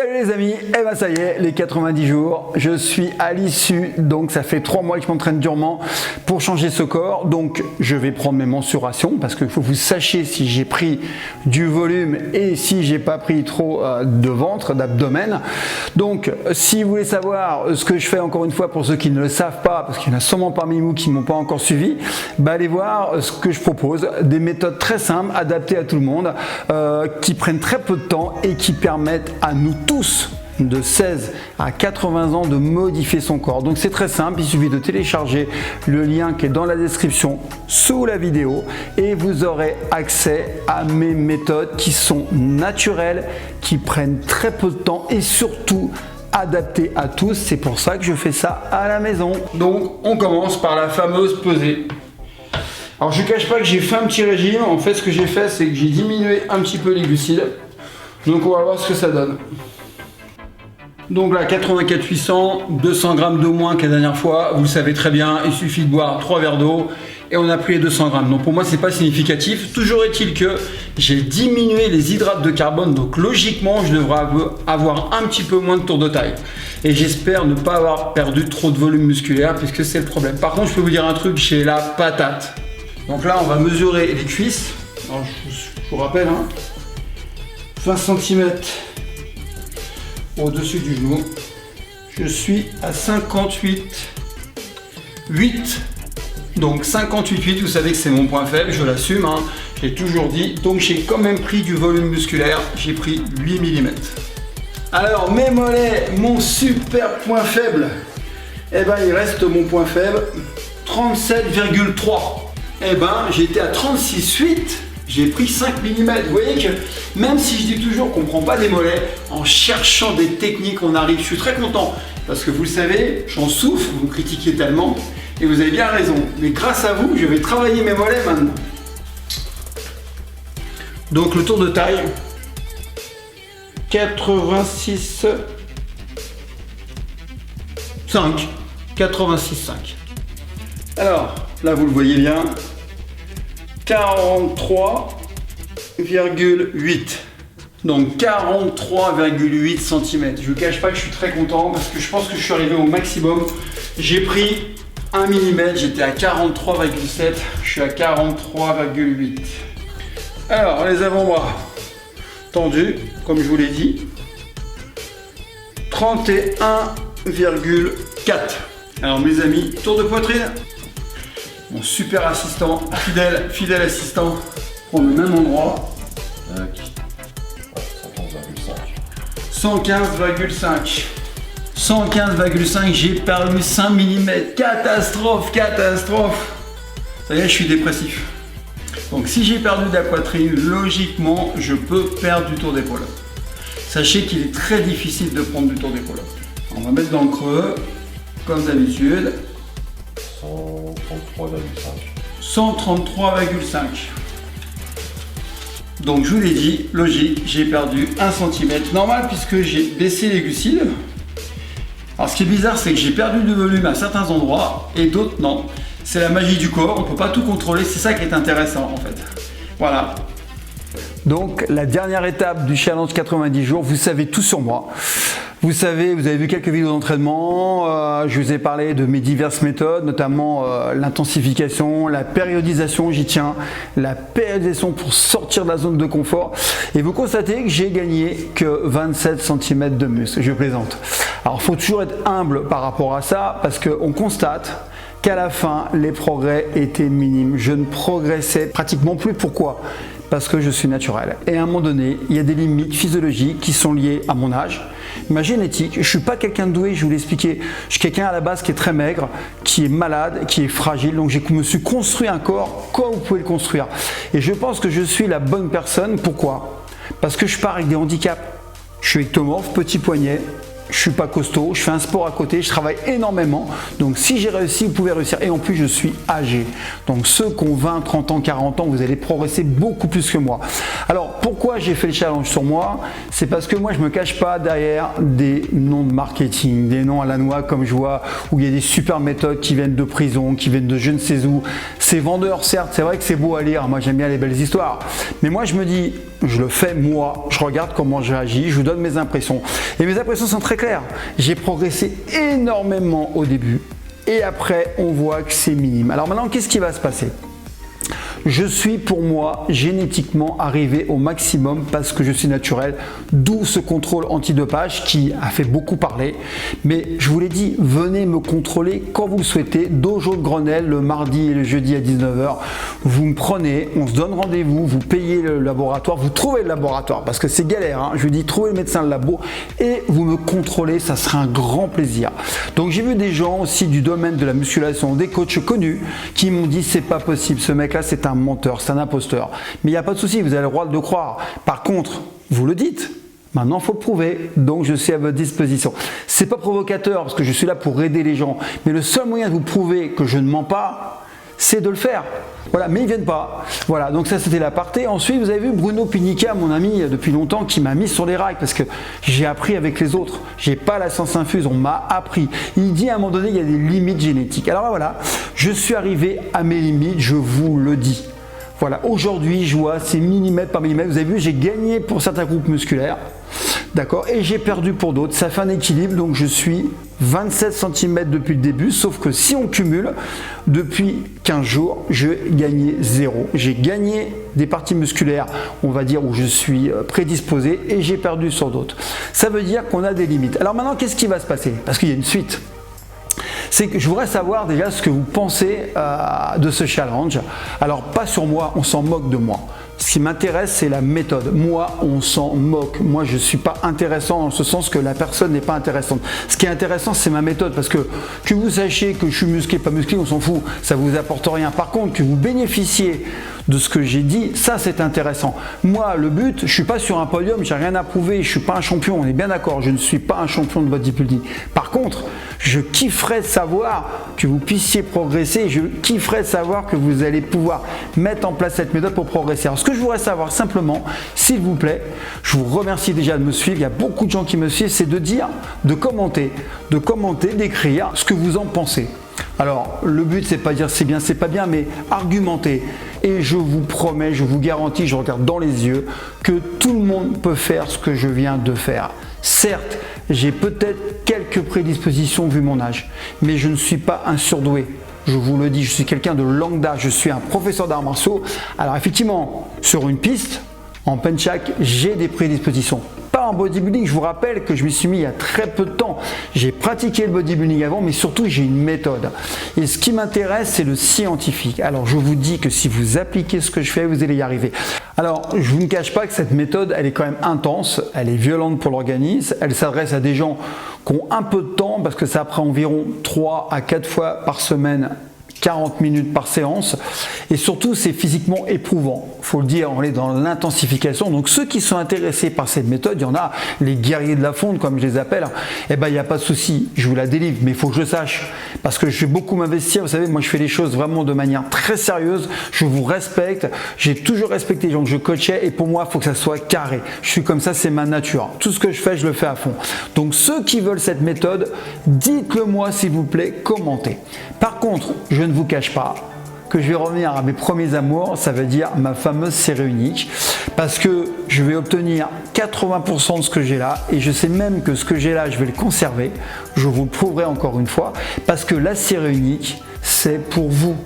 Salut les amis, et ben ça y est, les 90 jours, je suis à l'issue, donc ça fait 3 mois que je m'entraîne durement pour changer ce corps, donc je vais prendre mes mensurations parce qu'il faut que vous sachiez si j'ai pris du volume et si j'ai pas pris trop de ventre, d'abdomen. Donc si vous voulez savoir ce que je fais, encore une fois pour ceux qui ne le savent pas, parce qu'il y en a sûrement parmi vous qui ne m'ont pas encore suivi, bah allez voir ce que je propose, des méthodes très simples, adaptées à tout le monde, qui prennent très peu de temps et qui permettent à nous tous de 16 à 80 ans de modifier son corps. Donc c'est très simple, il suffit de télécharger le lien qui est dans la description sous la vidéo et vous aurez accès à mes méthodes qui sont naturelles, qui prennent très peu de temps et surtout adaptées à tous. C'est pour ça que je fais ça à la maison. Donc on commence par la fameuse pesée. Alors je ne cache pas que j'ai fait un petit régime. En fait ce que j'ai fait, c'est que j'ai diminué un petit peu les glucides. Donc on va voir ce que ça donne. Donc là 84 800, 200 grammes de moins que la dernière fois. Vous le savez très bien, il suffit de boire 3 verres d'eau et on a pris les 200 grammes. Donc pour moi c'est pas significatif. Toujours est-il que j'ai diminué les hydrates de carbone. Donc logiquement je devrais avoir un petit peu moins de tour de taille. Et j'espère ne pas avoir perdu trop de volume musculaire puisque c'est le problème. Par contre je peux vous dire un truc, j'ai la patate. Donc là on va mesurer les cuisses. Alors, je vous rappelle, 20 cm au-dessus du genou. Je suis à 58,8. Donc 58,8, vous savez que c'est mon point faible, je l'assume, j'ai toujours dit. Donc j'ai quand même pris du volume musculaire, j'ai pris 8 mm. Alors mes mollets, mon super point faible, eh ben il reste mon point faible, 37,3. Eh ben j'étais à 36,8. J'ai pris 5 mm. Vous voyez que même si je dis toujours qu'on ne prend pas des mollets, en cherchant des techniques, on arrive. Je suis très content parce que vous le savez, j'en souffre, vous me critiquez tellement et vous avez bien raison. Mais grâce à vous, je vais travailler mes mollets maintenant. Donc le tour de taille, 86,5. 86,5. Alors là, vous le voyez bien. 43,8. Donc 43,8 cm. Je ne cache pas que je suis très content parce que je pense que je suis arrivé au maximum. J'ai pris 1 mm, j'étais à 43,7, je suis à 43,8. Alors les avant-bras tendus, comme je vous l'ai dit, 31,4. Alors mes amis, tour de poitrine. Mon super assistant, fidèle assistant, prend le même endroit. 115,5. 115,5, j'ai perdu 5 mm. Catastrophe. Ça y est, je suis dépressif. Donc si j'ai perdu de la poitrine, logiquement, je peux perdre du tour d'épaule. Sachez qu'il est très difficile de prendre du tour d'épaule. On va mettre dans le creux, comme d'habitude. 133,5. Donc je vous l'ai dit, logique, j'ai perdu 1 cm. Normal puisque j'ai baissé les glucides. Alors ce qui est bizarre, c'est que j'ai perdu du volume à certains endroits et d'autres non. C'est la magie du corps, on ne peut pas tout contrôler, c'est ça qui est intéressant en fait. Voilà. Donc la dernière étape du challenge 90 jours, vous savez tout sur moi. Vous savez, vous avez vu quelques vidéos d'entraînement, je vous ai parlé de mes diverses méthodes, notamment l'intensification, la périodisation, j'y tiens, la périodisation pour sortir de la zone de confort. Et vous constatez que j'ai gagné que 27 cm de muscle, je plaisante. Alors il faut toujours être humble par rapport à ça, parce qu'on constate qu'à la fin, les progrès étaient minimes. Je ne progressais pratiquement plus. Pourquoi ? Parce que je suis naturel. Et à un moment donné, il y a des limites physiologiques qui sont liées à mon âge, ma génétique. Je ne suis pas quelqu'un de doué, je vous l'ai expliqué. Je suis quelqu'un à la base qui est très maigre, qui est malade, qui est fragile. Donc je me suis construit un corps comme vous pouvez le construire. Et je pense que je suis la bonne personne. Pourquoi ? Parce que je pars avec des handicaps. Je suis ectomorphe, petit poignet, je suis pas costaud, je fais un sport à côté, je travaille énormément. Donc si j'ai réussi, vous pouvez réussir. Et en plus, je suis âgé. Donc ceux qui ont 20, 30 ans, 40 ans, vous allez progresser beaucoup plus que moi. Alors pourquoi j'ai fait le challenge sur moi? C'est parce que moi, je me cache pas derrière des noms de marketing, des noms à la noix comme je vois, où il y a des super méthodes qui viennent de prison, qui viennent de je ne sais où. C'est vendeur, certes, c'est vrai que c'est beau à lire. Moi, j'aime bien les belles histoires. Mais moi, je me dis, je le fais moi, je regarde comment j'agis, je vous donne mes impressions. Et mes impressions sont très claires. J'ai progressé énormément au début et après on voit que c'est minime. Alors maintenant, qu'est-ce qui va se passer? Je suis pour moi génétiquement arrivé au maximum parce que je suis naturel, d'où ce contrôle antidopage qui a fait beaucoup parler. Mais je vous l'ai dit, venez me contrôler quand vous le souhaitez. Dojo de Grenelle le mardi et le jeudi à 19h. Vous me prenez, on se donne rendez-vous, vous payez le laboratoire, vous trouvez le laboratoire parce que c'est galère. Hein. Je vous dis, trouvez le médecin de labo et vous me contrôlez, ça sera un grand plaisir. Donc j'ai vu des gens aussi du domaine de la musculation, des coachs connus qui m'ont dit c'est pas possible, ce mec-là c'est un menteur, c'est un imposteur. Mais il n'y a pas de souci, vous avez le droit de le croire. Par contre, vous le dites. Maintenant, il faut le prouver. Donc, je suis à votre disposition. C'est pas provocateur parce que je suis là pour aider les gens. Mais le seul moyen de vous prouver que je ne mens pas, c'est de le faire. Voilà, mais ils viennent pas. Voilà, donc ça c'était l'aparté. Ensuite, vous avez vu Bruno Pinica, mon ami depuis longtemps, qui m'a mis sur les rails parce que j'ai appris avec les autres. J'ai pas la science infuse, on m'a appris. Il dit à un moment donné, il y a des limites génétiques. Alors là, voilà, je suis arrivé à mes limites, je vous le dis. Voilà, aujourd'hui, je vois, c'est millimètre par millimètre. Vous avez vu, j'ai gagné pour certains groupes musculaires, d'accord, et j'ai perdu pour d'autres. Ça fait un équilibre, donc je suis 27 cm depuis le début, sauf que si on cumule, depuis 15 jours, je gagnais 0. J'ai gagné des parties musculaires, on va dire, où je suis prédisposé, et j'ai perdu sur d'autres. Ça veut dire qu'on a des limites. Alors maintenant, qu'est-ce qui va se passer? Parce qu'il y a une suite. C'est que je voudrais savoir déjà ce que vous pensez de ce challenge. Alors pas sur moi, on s'en moque de moi. Ce qui m'intéresse, c'est la méthode. Moi, on s'en moque. Moi, je ne suis pas intéressant dans ce sens que la personne n'est pas intéressante. Ce qui est intéressant, c'est ma méthode. Parce que vous sachiez que je suis musclé, pas musclé, on s'en fout. Ça ne vous apporte rien. Par contre, que vous bénéficiez de ce que j'ai dit, ça c'est intéressant. Moi, le but, je ne suis pas sur un podium, j'ai rien à prouver, je ne suis pas un champion, on est bien d'accord, je ne suis pas un champion de bodybuilding. Par contre, je kifferais de savoir que vous puissiez progresser, je kifferais de savoir que vous allez pouvoir mettre en place cette méthode pour progresser. Alors, ce que je voudrais savoir simplement, s'il vous plaît, je vous remercie déjà de me suivre, il y a beaucoup de gens qui me suivent, c'est de dire, de commenter, d'écrire ce que vous en pensez. Alors, le but, c'est pas dire c'est bien, c'est pas bien, mais argumenter. Et je vous promets, je vous garantis, je regarde dans les yeux, que tout le monde peut faire ce que je viens de faire. Certes, j'ai peut-être quelques prédispositions vu mon âge, mais je ne suis pas un surdoué. Je vous le dis, je suis quelqu'un de lambda, je suis un professeur d'arts martiaux. Alors effectivement, sur une piste, en penchak, j'ai des prédispositions. Pas en bodybuilding, je vous rappelle que je m'y suis mis il y a très peu de temps. J'ai pratiqué le bodybuilding avant, mais surtout j'ai une méthode. Et ce qui m'intéresse, c'est le scientifique. Alors je vous dis que si vous appliquez ce que je fais, vous allez y arriver. Alors je vous ne cache pas que cette méthode, elle est quand même intense, elle est violente pour l'organisme, elle s'adresse à des gens qui ont un peu de temps, parce que ça prend environ 3 à 4 fois par semaine, 40 minutes par séance, et surtout c'est physiquement éprouvant, il faut le dire, on est dans l'intensification. Donc ceux qui sont intéressés par cette méthode, il y en a, les guerriers de la fonte comme je les appelle, eh ben il n'y a pas de souci, je vous la délivre, mais il faut que je le sache, parce que je vais beaucoup m'investir, vous savez, moi je fais les choses vraiment de manière très sérieuse, je vous respecte, j'ai toujours respecté les gens que je coachais, et pour moi il faut que ça soit carré, je suis comme ça, c'est ma nature, tout ce que je fais, je le fais à fond. Donc ceux qui veulent cette méthode, dites-le moi s'il vous plaît, commentez. Par contre, je ne vous cache pas que je vais revenir à mes premiers amours, ça veut dire ma fameuse série unique, parce que je vais obtenir 80% de ce que j'ai là, et je sais même que ce que j'ai là, je vais le conserver, je vous le prouverai encore une fois, parce que la série unique, c'est pour vous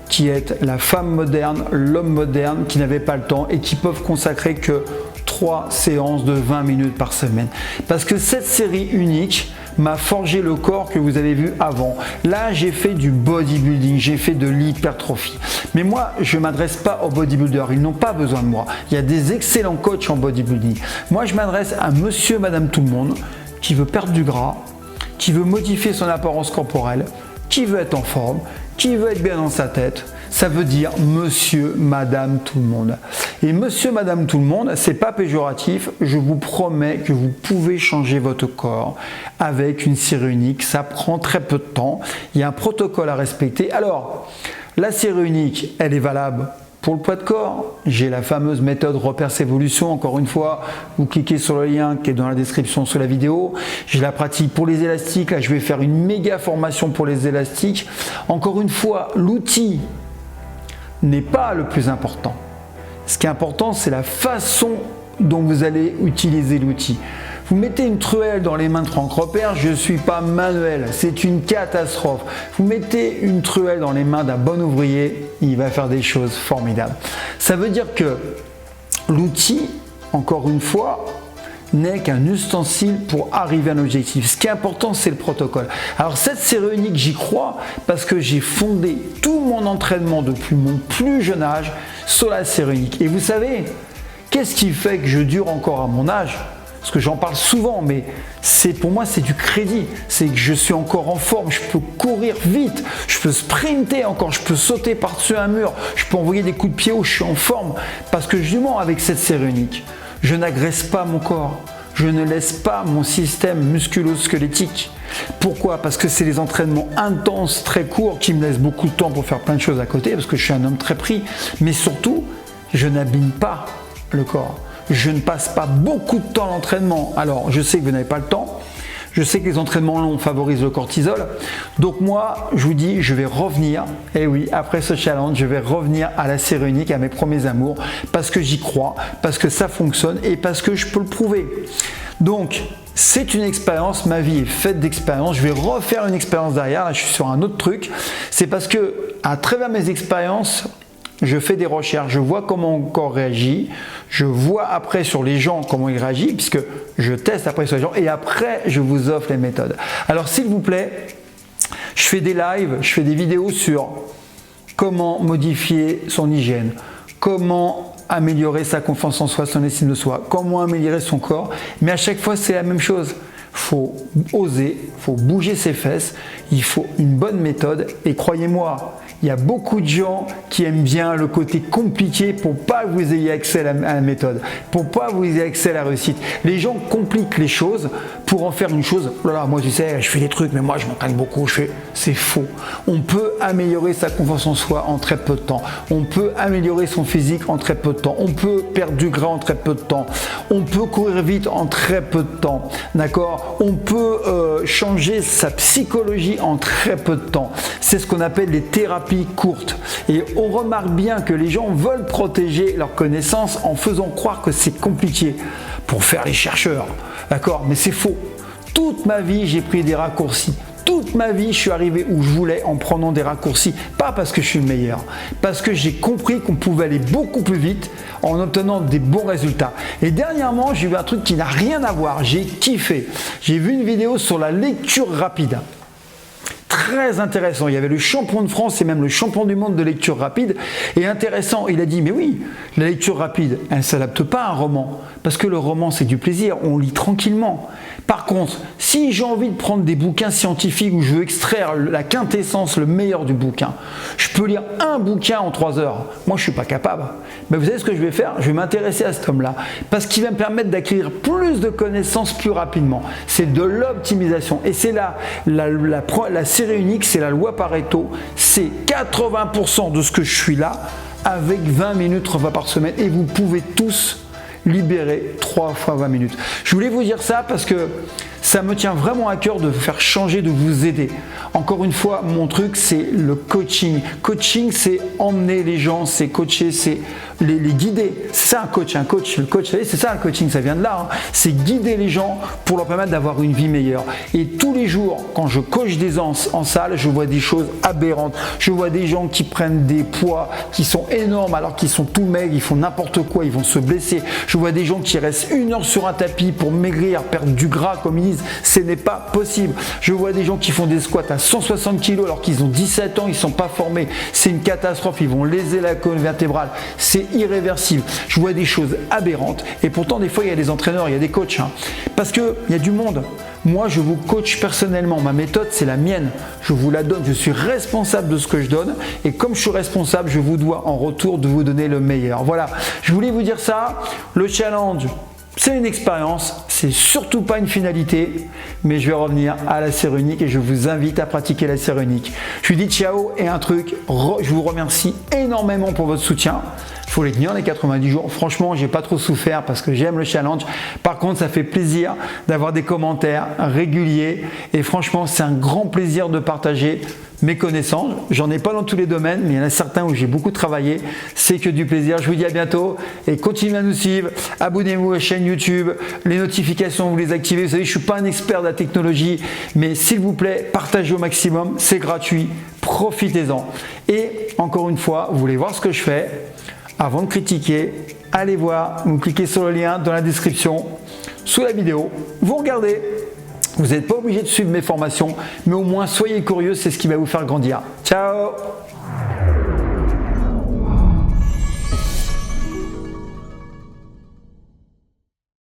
qui êtes la femme moderne, l'homme moderne, qui n'avait pas le temps et qui peuvent consacrer que 3 séances de 20 minutes par semaine. Parce que cette série unique m'a forgé le corps que vous avez vu avant. Là, j'ai fait du bodybuilding, j'ai fait de l'hypertrophie. Mais moi, je ne m'adresse pas aux bodybuilders, ils n'ont pas besoin de moi. Il y a des excellents coachs en bodybuilding. Moi, je m'adresse à monsieur, madame, tout le monde qui veut perdre du gras, qui veut modifier son apparence corporelle, qui veut être en forme, qui veut être bien dans sa tête, ça veut dire monsieur, madame, tout le monde. Et monsieur, madame, tout le monde, c'est pas péjoratif, je vous promets que vous pouvez changer votre corps avec une cire unique, ça prend très peu de temps, il y a un protocole à respecter. Alors, la cire unique, elle est valable pour le poids de corps. J'ai la fameuse méthode Repers Evolution, encore une fois, vous cliquez sur le lien qui est dans la description sous la vidéo. Je la pratique pour les élastiques, là je vais faire une méga formation pour les élastiques. Encore une fois, l'outil n'est pas le plus important. Ce qui est important, c'est la façon dont vous allez utiliser l'outil. Vous mettez une truelle dans les mains de Franck Repers, je ne suis pas manuel, c'est une catastrophe. Vous mettez une truelle dans les mains d'un bon ouvrier, il va faire des choses formidables. Ça veut dire que l'outil, encore une fois, n'est qu'un ustensile pour arriver à un objectif. Ce qui est important, c'est le protocole. Alors cette série unique, j'y crois parce que j'ai fondé tout mon entraînement depuis mon plus jeune âge sur la série unique. Et vous savez, qu'est-ce qui fait que je dure encore à mon âge ? Parce que j'en parle souvent, mais pour moi c'est du crédit. C'est que je suis encore en forme, je peux courir vite, je peux sprinter encore, je peux sauter par-dessus un mur, je peux envoyer des coups de pied haut, je suis en forme. Parce que justement avec cette série unique, je n'agresse pas mon corps, je ne laisse pas mon système musculo-squelettique. Pourquoi ? Parce que c'est des entraînements intenses, très courts, qui me laissent beaucoup de temps pour faire plein de choses à côté, parce que je suis un homme très pris. Mais surtout, je n'abîme pas le corps. Je ne passe pas beaucoup de temps à l'entraînement. Alors, je sais que vous n'avez pas le temps. Je sais que les entraînements longs favorisent le cortisol. Donc moi, je vous dis, je vais revenir. Et oui, après ce challenge, je vais revenir à la série unique, à mes premiers amours, parce que j'y crois, parce que ça fonctionne et parce que je peux le prouver. Donc, c'est une expérience, ma vie est faite d'expériences. Je vais refaire une expérience derrière. Là, je suis sur un autre truc. C'est parce que, à travers mes expériences, je fais des recherches, je vois comment mon corps réagit, je vois après sur les gens comment ils réagissent, puisque je teste après sur les gens, et après je vous offre les méthodes. Alors s'il vous plaît, je fais des lives, je fais des vidéos sur comment modifier son hygiène, comment améliorer sa confiance en soi, son estime de soi, comment améliorer son corps, mais à chaque fois c'est la même chose. Il faut oser, il faut bouger ses fesses, il faut une bonne méthode, et croyez-moi, il y a beaucoup de gens qui aiment bien le côté compliqué pour pas que vous ayez accès à la méthode, pour pas que vous ayez accès à la réussite. Les gens compliquent les choses pour en faire une chose. Voilà, moi tu sais, je fais des trucs, mais moi je m'entraîne beaucoup. C'est faux. On peut améliorer sa confiance en soi en très peu de temps. On peut améliorer son physique en très peu de temps. On peut perdre du gras en très peu de temps. On peut courir vite en très peu de temps. D'accord ? On peut changer sa psychologie en très peu de temps. C'est ce qu'on appelle les thérapies courtes. Et on remarque bien que les gens veulent protéger leurs connaissances en faisant croire que c'est compliqué pour faire les chercheurs. D'accord ? Mais c'est faux. Toute ma vie, j'ai pris des raccourcis. Toute ma vie, je suis arrivé où je voulais en prenant des raccourcis. Pas parce que je suis le meilleur, parce que j'ai compris qu'on pouvait aller beaucoup plus vite en obtenant des bons résultats. Et dernièrement, j'ai vu un truc qui n'a rien à voir. J'ai kiffé. J'ai vu une vidéo sur la lecture rapide. Très intéressant, il y avait le champion de France et même le champion du monde de lecture rapide. Et intéressant, il a dit, mais oui, la lecture rapide, elle ne s'adapte pas à un roman, parce que le roman c'est du plaisir, on lit tranquillement. Par contre, si j'ai envie de prendre des bouquins scientifiques où je veux extraire la quintessence, le meilleur du bouquin, je peux lire un bouquin en 3 heures. Moi, je ne suis pas capable. Mais vous savez ce que je vais faire ? Je vais m'intéresser à cet homme-là, parce qu'il va me permettre d'acquérir plus de connaissances plus rapidement. C'est de l'optimisation. Et c'est là, la série unique, c'est la loi Pareto. C'est 80% de ce que je suis là, avec 20 minutes repas par semaine. Et vous pouvez tous libérer 3 fois 20 minutes. Je voulais vous dire ça parce que ça me tient vraiment à cœur de vous faire changer, de vous aider. Encore une fois, mon truc, c'est le coaching. Coaching, c'est emmener les gens, c'est coacher, c'est les guider. C'est ça un coach. Le coach, c'est ça le coaching, ça vient de là. Hein. C'est guider les gens pour leur permettre d'avoir une vie meilleure. Et tous les jours, quand je coach des gens en salle, je vois des choses aberrantes. Je vois des gens qui prennent des poids qui sont énormes alors qu'ils sont tout maigres, ils font n'importe quoi, ils vont se blesser. Je vois des gens qui restent 1 heure sur un tapis pour maigrir, perdre du gras comme ils disent. Ce n'est pas possible. Je vois des gens qui font des squats à 160 kg alors qu'ils ont 17 ans, ils ne sont pas formés. C'est une catastrophe, ils vont léser la colonne vertébrale. C'est irréversible. Je vois des choses aberrantes et pourtant des fois il y a des entraîneurs, il y a des coachs. Parce qu'il y a du monde. Moi, je vous coach personnellement. Ma méthode, c'est la mienne. Je vous la donne. Je suis responsable de ce que je donne. Et comme je suis responsable, je vous dois en retour de vous donner le meilleur. Voilà, je voulais vous dire ça. Le challenge, c'est une expérience. C'est surtout pas une finalité. Mais je vais revenir à la serre unique et je vous invite à pratiquer la serre unique. Je vous dis ciao et un truc. Je vous remercie énormément pour votre soutien. Il faut les tenir les 90 jours. Franchement, j'ai pas trop souffert parce que j'aime le challenge. Par contre, ça fait plaisir d'avoir des commentaires réguliers et franchement, c'est un grand plaisir de partager mes connaissances. J'en ai pas dans tous les domaines, mais il y en a certains où j'ai beaucoup travaillé. C'est que du plaisir. Je vous dis à bientôt et continuez à nous suivre. Abonnez-vous à la chaîne YouTube. Les notifications, vous les activez. Vous savez, je suis pas un expert de la technologie, mais s'il vous plaît, partagez au maximum. C'est gratuit. Profitez-en. Et encore une fois, vous voulez voir ce que je fais? Avant de critiquer, allez voir, vous cliquez sur le lien dans la description, sous la vidéo, vous regardez. Vous n'êtes pas obligé de suivre mes formations, mais au moins soyez curieux, c'est ce qui va vous faire grandir. Ciao!